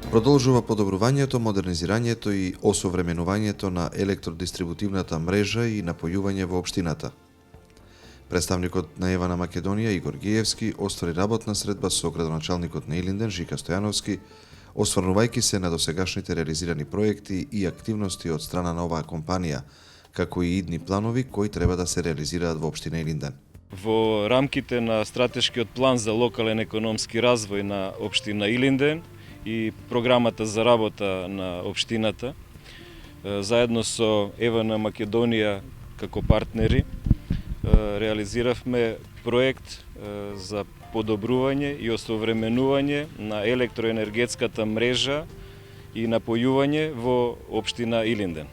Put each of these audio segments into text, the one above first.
Продолжува подобрувањето, модернизирањето и осовременувањето на електродистрибутивната мрежа и напојување во општината. Представникот на ЕВА на Македонија Игор Гиевски оствари работна средба со градоначалникот на Илинден Жика Стојановски, осврнувајќи се на досегашните реализирани проекти и активности од страна на оваа компанија, како и идни планови кои треба да се реализираат во општина Илинден. Во рамките на стратешкиот план за локален економски развој на општина Илинден и програмата за работа на општината, заедно со ЕВА на Македонија како партнери, реализиравме проект за подобрување и осовременување на електроенергетската мрежа и напојување во општина Илинден.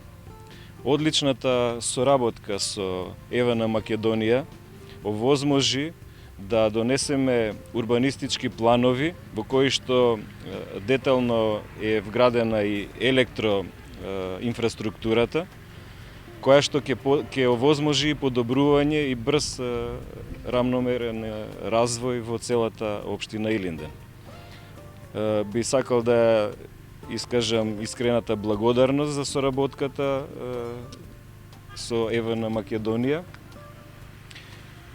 Одличната соработка со ЕВА на Македонија овозможи да донесеме урбанистички планови во кои што детално е вградена и електроинфраструктурата, која што ќе овозможи подобрување и брз рамномерен развој во целата општина Илинден. Би сакал да искажам искрената благодарност за соработката со ЕВА на Македонија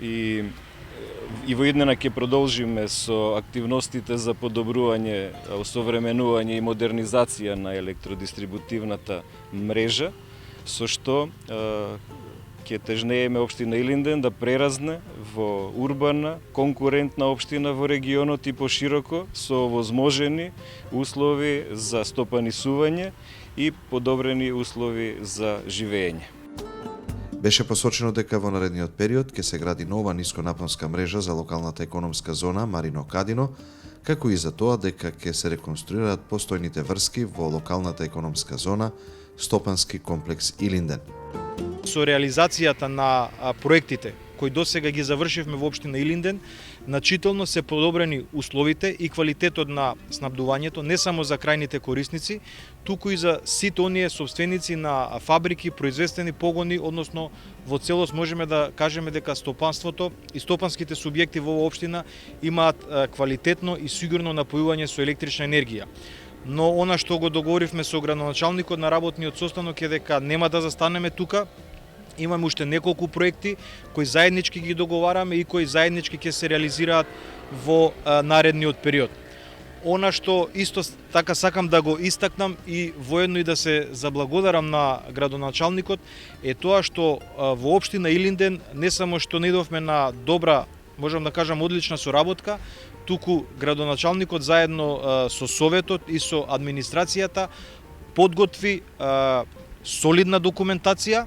и во иднина ќе продолжиме со активностите за подобрување, осовременување и модернизација на електродистрибутивната мрежа, со што ќе тежнееме општина Илинден да преразне во урбана, конкурентна општина во регионот и пошироко со овозможени услови за стопанисување и подобрени услови за живење. Беше посочено дека во наредниот период ќе се гради нова нисконапонска мрежа за локалната економска зона Марино Кадино, како и за тоа дека ќе се реконструираат постојните врски во локалната економска зона Стопански комплекс Илинден. Со реализацијата на проектите кои досега ги завршивме во општина Илинден, значително се подобрени условите и квалитетот на снабдувањето не само за крајните корисници, туку и за сите оние собственици на фабрики, производствени погони, односно во целост можеме да кажеме дека стопанството и стопанските субјекти во оваа општина имаат квалитетно и сигурно напојување со електрична енергија. Но она што го договоривме со градоначалникот на работниот состанок е дека нема да застанеме тука. Имаме уште неколку проекти кои заеднички ги договараме и кои заеднички ќе се реализираат во наредниот период. Она што исто така сакам да го истакнам и воедно и да се заблагодарам на градоначалникот е тоа што во општина Илинден не само што наидовме на добра, можам да кажам одлична соработка, туку градоначалникот заедно со советот и со администрацијата подготви солидна документација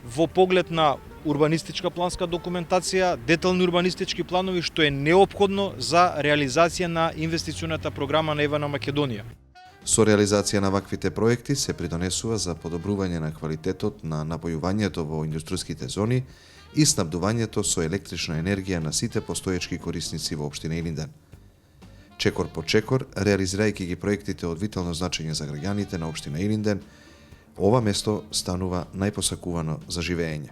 во поглед на урбанистичка планска документација, детални урбанистички планови што е неопходно за реализација на инвестиционата програма на ЕВА на Македонија. Со реализација на ваквите проекти се придонесува за подобрување на квалитетот на напојувањето во индустријските зони и снабдувањето со електрична енергија на сите постоечки корисници во општина Илинден. Чекор по чекор, реализирајќи ги проектите од витално значење за граѓаните на општина Илинден, ова место станува најпосакувано за живење.